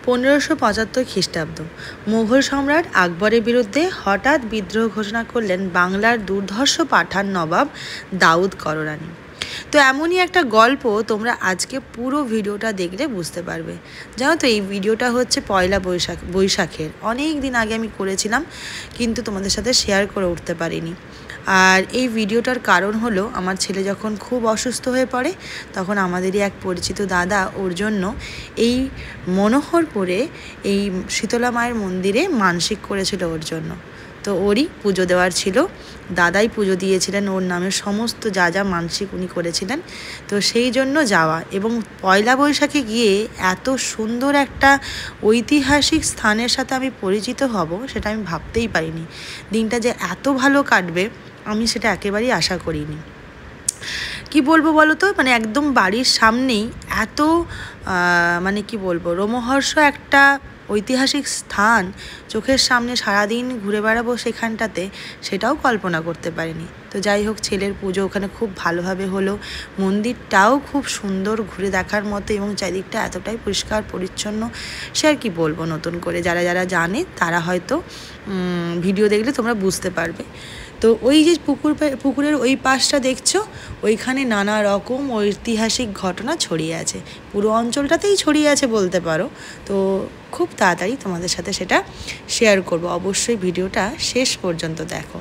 1575 খ্রিস্টাব্দ মুঘল সম্রাট আকবরের বিরুদ্ধে হঠাৎ বিদ্রোহ ঘোষণা করলেন বাংলার দুর্ধর্ষ পাঠান নবাব দাউদ কররানী। তো এমনই একটা গল্প তোমরা আজকে পুরো ভিডিওটা দেখলে বুঝতে পারবে। জানো তো, এই ভিডিওটা হচ্ছে পয়লা বৈশাখের অনেক দিন আগে আমি করেছিলাম, কিন্তু তোমাদের সাথে শেয়ার করে উঠতে পারিনি। আর এই ভিডিওটার কারণ হলো, আমার ছেলে যখন খুব অসুস্থ হয়ে পড়ে, তখন আমাদেরই এক পরিচিত দাদা ওর জন্য এই মনোহরপুরে এই শীতলা মায়ের মন্দিরে মানসিক করেছিল ওর জন্য। তো ওরই পুজো দেওয়ার ছিল, দাদাই পুজো দিয়েছিলেন, ওর নামে সমস্ত যা যা মানসিক উনি করেছিলেন। তো সেই জন্য যাওয়া, এবং পয়লা বৈশাখে গিয়ে এত সুন্দর একটা ঐতিহাসিক স্থানের সাথে আমি পরিচিত হব, সেটা আমি ভাবতেই পারিনি। দিনটা যে এত ভালো কাটবে আমি সেটা একেবারেই আশা করিনি। কি বলবো বলো তো, মানে একদম বাড়ির সামনেই এত মানে কি বলবো, রোমহর্ষ একটা ঐতিহাসিক স্থান চোখের সামনে সারাদিন ঘুরে বেড়াবো সেখানটাতে, সেটাও কল্পনা করতে পারিনি। তো যাই হোক, ছেলের পুজো ওখানে খুব ভালোভাবে হলো, মন্দিরটাও খুব সুন্দর ঘুরে দেখার মতো, এবং চারিদিকটা এতটাই পরিষ্কার পরিচ্ছন্ন, সে আর কি বলবো। নতুন করে যারা যারা জানে তারা হয়তো ভিডিও দেখলে তোমরা বুঝতে পারবে। তো ওই যে পুকুরের ওই পাশটা দেখছো, ওইখানে নানা রকম ঐতিহাসিক ঘটনা ছড়িয়ে আছে, পুরো অঞ্চলটাতেই ছড়িয়ে আছে বলতে পারো। তো খুব তাড়াতাড়ি তোমাদের সাথে সেটা শেয়ার করব, অবশ্যই ভিডিওটা শেষ পর্যন্ত দেখো।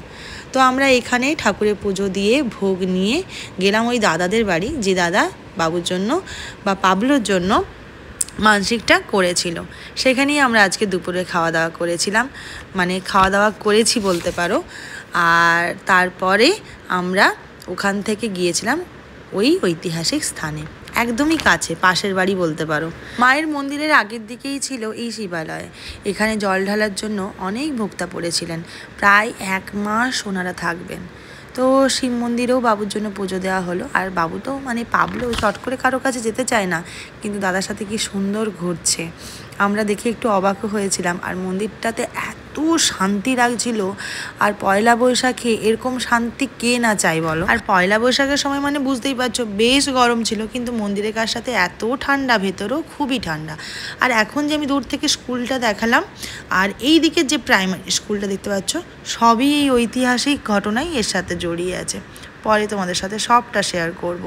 তো আমরা এখানে ঠাকুরের পুজো দিয়ে ভোগ নিয়ে গেলাম ওই দাদাদের বাড়ি, যে দাদা বাবুর জন্য বা পাবলোর জন্য মানসিকটা করেছিল। সেখানেই আমরা আজকে দুপুরে খাওয়া দাওয়া করেছিলাম, মানে খাওয়া দাওয়া করেছি বলতে পারো। আর তারপরে আমরা ওখান থেকে গিয়েছিলাম ওই ঐতিহাসিক স্থানে, একদমই কাছে, পাশের বাড়ি বলতে পারো। মায়ের মন্দিরের আগের দিকেই ছিল এই শিবালয়। এখানে জল ঢালার জন্য অনেক ভক্তা পড়েছিলেন, প্রায় 1 মাস ওনারা থাকবেন। তো শিব মন্দিরেও বাবুর জন্য পুজো দেওয়া হলো। আর বাবু তো মানে পাবলো চট করে কারো কাছে যেতে চায় না, কিন্তু দাদার সাথে কি সুন্দর ঘুরছে, আমরা দেখে একটু অবাকও হয়েছিলাম। আর মন্দিরটাতে এত শান্তি লাগছিল, আর পয়লা বৈশাখে এরকম শান্তি কে না চাই বলো। আর পয়লা বৈশাখের সময় মানে বুঝতেই পারছো, বেশ গরম ছিল, কিন্তু মন্দিরের কার সাথে এত ঠান্ডা, ভেতরেও খুবই ঠান্ডা। আর এখন যে আমি দূর থেকে স্কুলটা দেখালাম, আর এই দিকের যে প্রাইমারি স্কুলটা দেখতে পাচ্ছ, সবই এই ঐতিহাসিক ঘটনাই এর সাথে জড়িয়ে আছে। পরে তোমাদের সাথে সবটা শেয়ার করব।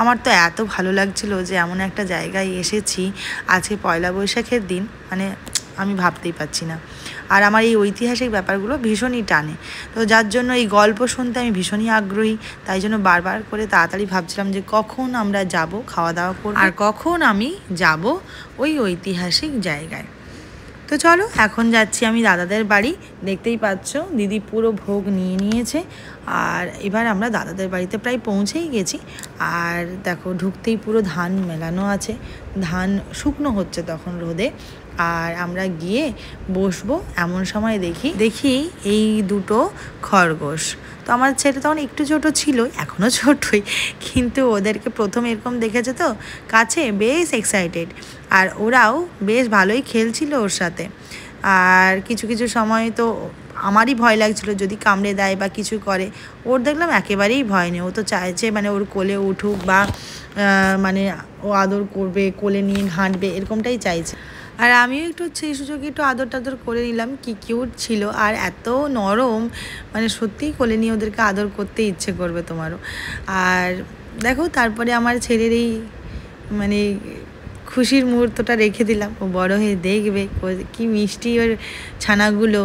আমার তো এত ভালো লাগছিল যে এমন একটা জায়গায় এসেছি আজকে পয়লা বৈশাখের দিন, মানে আমি ভাবতেই পারছি না। আর আমার এই ঐতিহাসিক ব্যাপারগুলো ভীষণই টানে, তো যার জন্য এই গল্প শুনতে আমি ভীষণই আগ্রহী। তাই জন্য বারবার করে তাড়াতাড়ি ভাবছিলাম যে কখন আমরা যাব, খাওয়া দাওয়া করব, আর কখন আমি যাব ওই ঐতিহাসিক জায়গায়। তো চলো, এখন যাচ্ছি আমি দাদাদের বাড়ি। দেখতেই পাচ্ছ দিদি পুরো ভোগ নিয়ে নিয়েছে, আর এবার আমরা দাদাদের বাড়িতে প্রায় পৌঁছেই গেছি। আর দেখো, ঢুকতেই পুরো ধান মেলানো আছে, ধান শুকনো হচ্ছে তখন রোদে। আর আমরা গিয়ে বসবো, এমন সময় দেখি এই দুটো খরগোশ। তো আমার ছেলে তখন একটু ছোটো ছিল, এখনও ছোটোই, কিন্তু ওদেরকে প্রথম এরকম দেখেছে তো কাছে, বেশ এক্সাইটেড। আর ওরাও বেশ ভালোই খেলছিল ওর সাথে। আর কিছু কিছু সময় তো আমারই ভয় লাগছিল যদি কামড়ে দেয় বা কিছু করে। ওর দেখলাম একেবারেই ভয় নেই, ও তো চাইছে মানে ওর কোলে উঠুক, বা মানে ও আদর করবে, কোলে নিয়ে ঘাঁটবে, এরকমটাই চাইছে। আর আমিও একটু সেই সুযোগে একটু আদর টাদর করে নিলাম, কি কিউট ছিল, আর এত নরম, মানে সত্যিই কোলে নিয়ে ওদেরকে আদর করতে ইচ্ছে করবে তোমারও। আর দেখো, তারপরে আমার ছেলের এই মানে খুশির মুহূর্তটা রেখে দিলাম, ও বড় হয়ে দেখবে কি মিষ্টি ওর ছানাগুলো।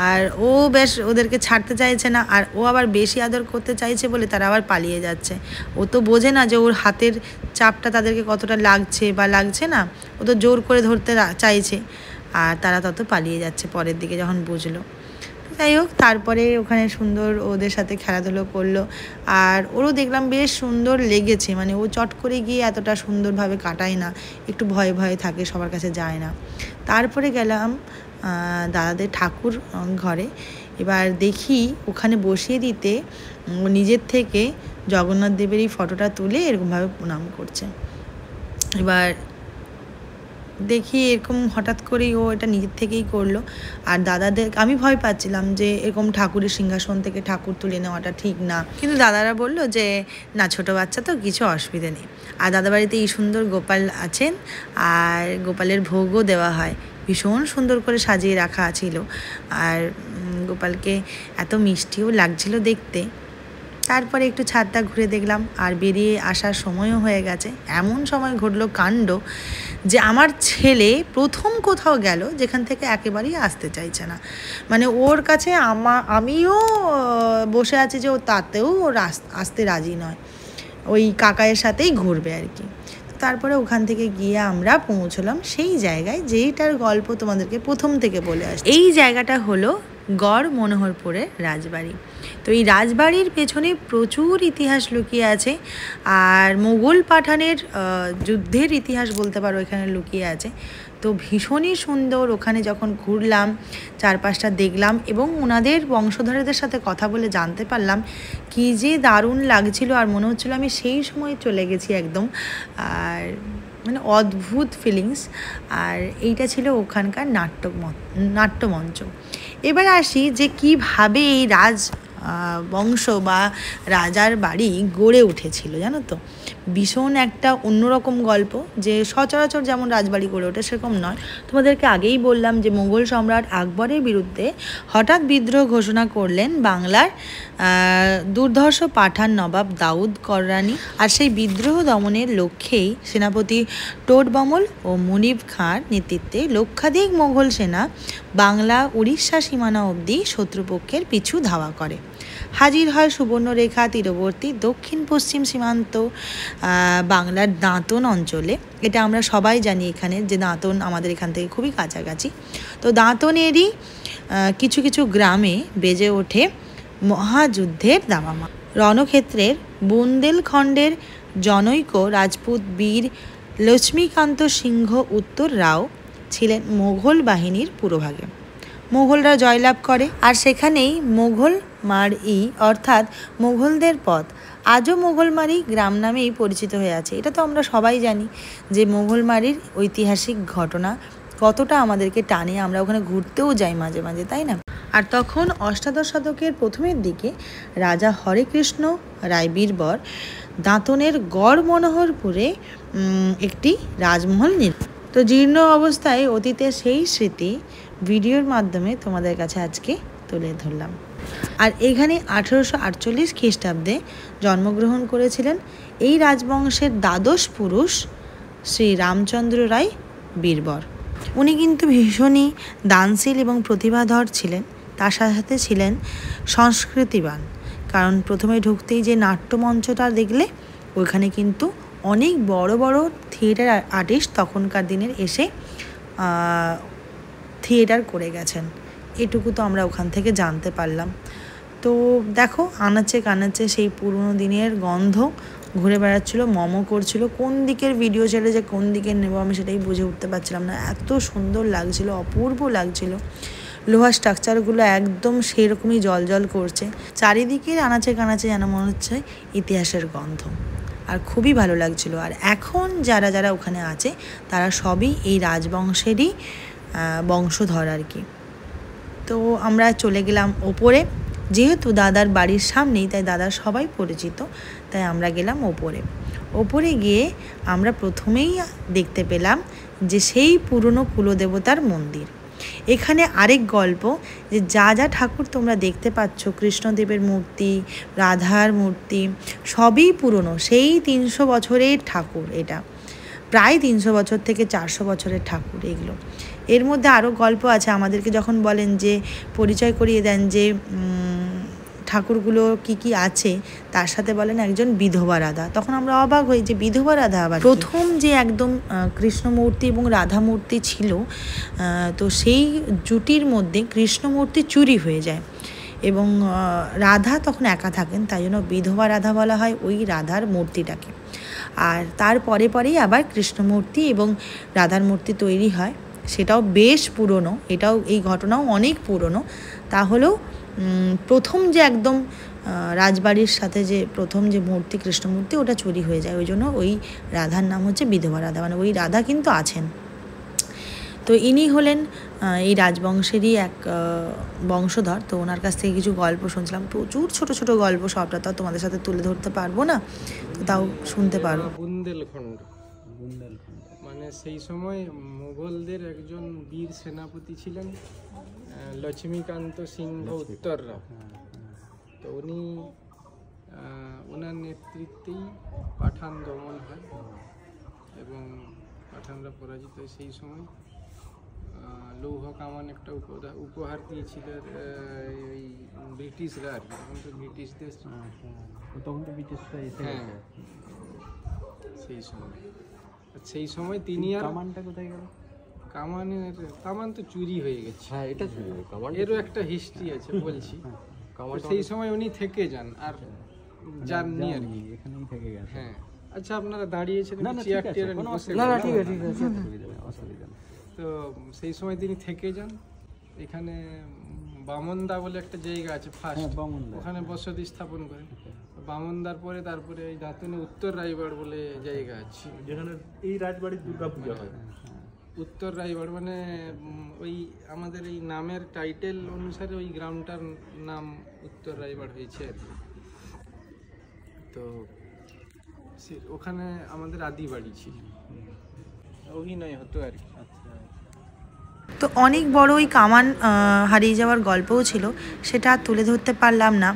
আর ও বেশ ওদেরকে ছাড়তে চাইছে না, আর ও আবার বেশি আদর করতে চাইছে বলে তারা আবার পালিয়ে যাচ্ছে। ও তো বোঝে না যে ওর হাতের চাপটা তাদেরকে কতটা লাগছে বা লাগছে না, ও তো জোর করে ধরতে চাইছে, আর তারা তত পালিয়ে যাচ্ছে পরের দিকে যখন বুঝলো। যাই হোক, তারপরে ওখানে সুন্দর ওদের সাথে খেলাধুলো করলো, আর ওরও দেখলাম বেশ সুন্দর লেগেছে, মানে ও চট করে গিয়ে এতটা সুন্দরভাবে কাটায় না, একটু ভয়ে ভয়ে থাকে, সবার কাছে যায় না। তারপরে গেলাম দাদাদের ঠাকুর ঘরে। এবার দেখি ওখানে বসিয়ে দিতে নিজের থেকে জগন্নাথ দেবের এই ফটোটা তুলে এরকমভাবে প্রণাম করছে। এবার দেখি এরকম হঠাৎ করেই ও এটা নিজের থেকেই করলো। আর দাদাদের আমি ভয় পাচ্ছিলাম যে এরকম ঠাকুরের সিংহাসন থেকে ঠাকুর তুলে নেওয়াটা ঠিক না, কিন্তু দাদারা বলল যে না, ছোট বাচ্চা তো, কিছু অসুবিধা নেই। আর দাদা বাড়িতে এই সুন্দর গোপাল আছেন, আর গোপালের ভোগও দেওয়া হয়, ভীষণ সুন্দর করে সাজিয়ে রাখা ছিল। আর গোপালকে এত মিষ্টিও লাগছিল দেখতে। তারপরে একটু ছাদটা ঘুরে দেখলাম, আর বেরিয়ে আসার সময়ও হয়ে গেছে। এমন সময় ঘটলো কাণ্ড যে আমার ছেলে প্রথম কোথাও গেল যেখান থেকে একেবারেই আসতে চাইছে না। মানে ওর কাছে আমিও বসে আছি যে ও তাতেও ওর আসতে রাজি নয়, ওই কাকায়ের সাথেই ঘুরবে আর কি। তারপরে ওখান থেকে গিয়ে আমরা পৌঁছলাম সেই জায়গায় যেইটার গল্প তোমাদেরকে প্রথম থেকে বলে আসছি। এই জায়গাটা হলো গড় মনোহরপুরের রাজবাড়ি। তো এই রাজবাড়ির পেছনে প্রচুর ইতিহাস লুকিয়ে আছে, আর মোগল পাঠানের যুদ্ধের ইতিহাস বলতে পারো এখানে লুকিয়ে আছে। তো ভীষণই সুন্দর। ওখানে যখন ঘুরলাম, চারপাশটা দেখলাম এবং ওনাদের বংশধরদের সাথে কথা বলে জানতে পারলাম কি যে দারুণ লাগছিল, আর মনে হচ্ছিল আমি সেই সময় চলে গেছি একদম। আর মানে অদ্ভুত ফিলিংস। আর এইটা ছিল ওখানকার নাট্যমঞ্চ। এবার আসি যে কিভাবে এই বংশ বা রাজার বাড়ি গড়ে উঠেছিল, জানো তো। ভীষণ একটা অন্যরকম গল্প, যে সচরাচর যেমন রাজবাড়ি গড়ে ওঠে সেরকম নয়। তোমাদেরকে আগেই বললাম যে মুঘল সম্রাট আকবরের বিরুদ্ধে হঠাৎ বিদ্রোহ ঘোষণা করলেন বাংলার দুর্ধর্ষ পাঠান নবাব দাউদ কররানী। আর সেই বিদ্রোহ দমনের লক্ষ্যেই সেনাপতি টোডরমল ও মুনিব খাঁর নেতৃত্বে লক্ষাধিক মোগল সেনা বাংলা উড়িষ্যা সীমানা অবধি শত্রুপক্ষের পিছু ধাওয়া করে। হাজির হয় সুবর্ণরেখা তীরবর্তী দক্ষিণ পশ্চিম সীমান্ত বাংলার দাঁতন অঞ্চলে। এটা আমরা সবাই জানি এখানে যে দাঁতন আমাদের এখান থেকে খুবই কাছাকাছি। তো দাঁতনেরই কিছু কিছু গ্রামে বেজে ওঠে মহাযুদ্ধের দামামা। রণক্ষেত্রের বুন্দেলখণ্ডের জনৈক রাজপুত বীর লক্ষ্মীকান্ত সিংহ উত্তর রাও ছিলেন মোগল বাহিনীর পুরোভাগে। মোগলরা জয়লাভ করে, আর সেখানেই মোগল মারই অর্থাৎ মোগলদের পথ আজও মোগলমারি গ্রাম নামেই পরিচিত হয়ে আছে। এটা তো আমরা সবাই জানি যে মোগলমারির ঐতিহাসিক ঘটনা কতটা আমাদেরকে টানে, আমরা ওখানে ঘুরতেও যাই মাঝে মাঝে, তাই না। আর তখন অষ্টাদশ শতকের প্রথমের দিকে রাজা হরেকৃষ্ণ রায় বীরবর দাঁতনের গড় মনোহরপুরে একটি রাজমহল তো জীর্ণ অবস্থায় অতীতের সেই স্মৃতি ভিডিওর মাধ্যমে তোমাদের কাছে আজকে তুলে ধরলাম। আর এখানে 1848 খ্রিস্টাব্দে জন্মগ্রহণ করেছিলেন এই রাজবংশের দ্বাদশ পুরুষ শ্রী রামচন্দ্র রায় বীরবর। উনি কিন্তু ভীষণই দানশীল এবং প্রতিভাধর ছিলেন, তার সাথে ছিলেন সংস্কৃতিবান। কারণ প্রথমে ঢুকতেই যে নাট্যমঞ্চটা দেখলে, ওইখানে কিন্তু অনেক বড় বড় থিয়েটার আর্টিস্ট তখনকার দিনের এসে থিয়েটার করে গেছেন। এটুকু তো আমরা ওখান থেকে জানতে পারলাম। তো দেখো আনাচে কানাচে সেই পুরনো দিনের গন্ধ ঘুরে বেড়াচ্ছিলো, মমো করছিল। কোন দিকের ভিডিও ছেড়ে যে কোন দিকে নেবো আমি সেটাই বুঝে উঠতে পারছিলাম না। এত সুন্দর লাগছিল, অপূর্ব লাগছিল। লোহার স্ট্রাকচারগুলো একদম সেরকমই জল করছে। চারিদিকের আনাচে কানাচে যেন মনে হচ্ছে ইতিহাসের গন্ধ, আর খুবই ভালো লাগছিল। আর এখন যারা যারা ওখানে আছে তারা সবই এই রাজবংশেরই বংশধর আর কি। তো আমরা চলে গেলাম ওপরে, যেহেতু দাদার বাড়ির সামনেই তাই দাদার সবাই পরিচিত, তাই আমরা গেলাম ওপরে গিয়ে আমরা প্রথমেই দেখতে পেলাম যে সেই পুরনো কুলদেবতার মন্দির। এখানে আরেক গল্প যে যা যা ঠাকুর তোমরা দেখতে পাচ্ছ, কৃষ্ণদেবের মূর্তি, রাধার মূর্তি, সবই পুরনো, সেই 300 বছরের ঠাকুর। এটা প্রায় 300 বছর থেকে 400 বছরের ঠাকুর এগুলো। এর মধ্যে আরও গল্প আছে। আমাদেরকে যখন বলেন যে পরিচয় করিয়ে দেন যে ঠাকুরগুলো কি আছে, তার সাথে বলেন একজন বিধবা রাধা। তখন আমরা অবাক হই যে বিধবা রাধা আবার। প্রথম যে একদম কৃষ্ণমূর্তি এবং রাধা মূর্তি ছিল, তো সেই জুটির মধ্যে কৃষ্ণমূর্তি চুরি হয়ে যায় এবং রাধা তখন একা থাকেন, তাই জন্য বিধবা রাধা বলা হয় ওই রাধার মূর্তিটাকে। আর তার পরেই আবার কৃষ্ণমূর্তি এবং রাধার মূর্তি তৈরি হয়, সেটাও বেশ পুরনো। এই ঘটনাও অনেক পুরনো। তাহলেও প্রথম যে একদম রাজবাড়ির সাথে যে প্রথম যে মূর্তি কৃষ্ণমূর্তি, ওটা চুরি হয়ে যায়, ওই জন্য ওই রাধার নাম হচ্ছে বিধবা রাধা। মানে ওই রাধা কিন্তু আছেন। তো ইনি হলেন এই রাজবংশেরই এক বংশধর। তো ওনার কাছ থেকে কিছু গল্প শুনছিলাম, প্রচুর ছোট ছোট গল্প, সবটা তো তোমাদের সাথে তুলে ধরতে পারবো না, তো তাও শুনতে পারো। বুন্দেলখণ্ড মানে সেই সময় মুঘলদের একজন বীর সেনাপতি ছিলেন লক্ষ্মীকান্ত সিংহ উত্তররা। তো উনি ওনার নেতৃত্বেই পাঠান দমন হয় এবং পাঠানরা পরাজিত হয়। সেই সময় লৌহ কামান একটা উপহার দিয়েছিল ওই ব্রিটিশরা আর কি, তখন তো ব্রিটিশদের হ্যাঁ সেই সময় তিনি আর কামানটা কোথায় গেল? কামান তো চুরি হয়ে গেছে। হ্যাঁ, এটা এরও একটা হিস্ট্রি আছে বলছি। সেই সময় উনি থেকে যান আর যাননি আর কি, এখানেই থেকে গেছে। হ্যাঁ আচ্ছা, আপনারা দাঁড়িয়েছেন চেয়ার টিয়ারে বসে? না না, ঠিক আছে ঠিক আছে, অসুবিধা নেই। তো সেই সময় তিনি থেকে যান। এখানে বামনদা বলে একটা জায়গা আছে ফার্স্ট, ওখানে বসতি স্থাপন করেন। বামনদার পরে তারপরে এই দাঁতনে উত্তর রায়গড় বলে জায়গা আছে, যেখানে এই রাজবাড়ির দুর্গা পূজা হয়। উত্তর রায়গড় মানে ওই আমাদের এই নামের টাইটেল অনুসারে ওই গ্রামটার নাম উত্তর রায়গড় হয়েছে আর কি। তো ওখানে আমাদের আদি বাড়ি ছিল, অভিনয় হতো আর কি। তো অনেক বড় ওই কামান হারিয়ে যাওয়ার গল্পও ছিল, সেটা আর তুলে ধরতে পারলাম না।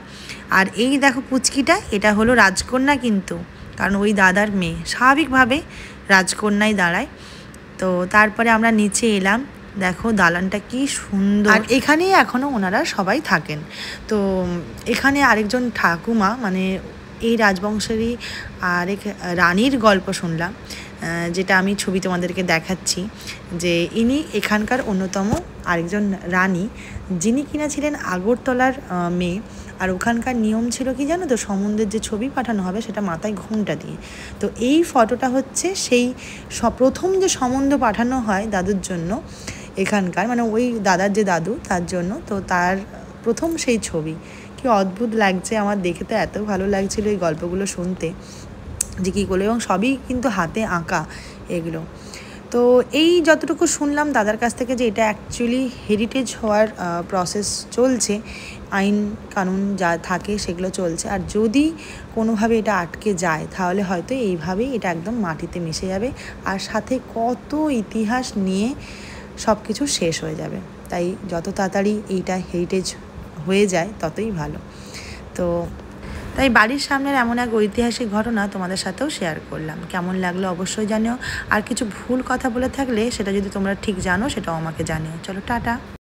আর এই দেখো পুচকিটা, এটা হলো রাজকন্যা কিন্তু, কারণ ওই দাদার মেয়ে স্বাভাবিকভাবে রাজকন্যাই দাঁড়ায়। তো তারপরে আমরা নিচে এলাম, দেখো দালানটা কি সুন্দর, আর এখানেই এখনও ওনারা সবাই থাকেন। তো এখানে আরেকজন ঠাকুমা, মানে এই রাজবংশেরই আরেক রানীর গল্প শুনলাম, যেটা আমি ছবি তোমাদেরকে দেখাচ্ছি, যে ইনি এখানকার অন্যতম আরেকজন রানী, যিনি কিনা ছিলেন আগরতলার মেয়ে। আর ওখানকার নিয়ম ছিল কি জানো তো, সমুদ্রের যে ছবি পাঠানো হবে সেটা মাথায় ঘুমটা দিয়ে। তো এই ফটোটা হচ্ছে সেই প্রথম যে সম্বন্ধ পাঠানো হয় দাদুর জন্য এখানকার, মানে ওই দাদার যে দাদু তার জন্য, তো তার প্রথম সেই ছবি। কি অদ্ভুত লাগছে আমার দেখে, তো এত ভালো লাগছিল এই গল্পগুলো শুনতে যে কী করলো, এবং সবই কিন্তু হাতে আঁকা এগুলো। তো এই যতটুকু শুনলাম দাদার কাছ থেকে, যে এটা অ্যাকচুয়ালি হেরিটেজ হওয়ার প্রসেস চলছে, আইন কানুন যা থাকে সেগুলো চলছে। আর যদি কোনোভাবে এটা আটকে যায় তাহলে হয়তো এইভাবেই এটা একদম মাটিতে মিশে যাবে, আর সাথে কত ইতিহাস নিয়ে সব কিছু শেষ হয়ে যাবে। তাই যত তাড়াতাড়ি এইটা হেরিটেজ হয়ে যায় ততই ভালো। তো তাই বাড়ির সামনের এমন এক ঐতিহাসিক ঘটনা তোমাদের সাথেও শেয়ার করলাম। কেমন লাগলো অবশ্যই জানিও, আর কিছু ভুল কথা বলে থাকলে সেটা যদি তোমরা ঠিক জানো সেটাও আমাকে জানিও। চলো টাটা।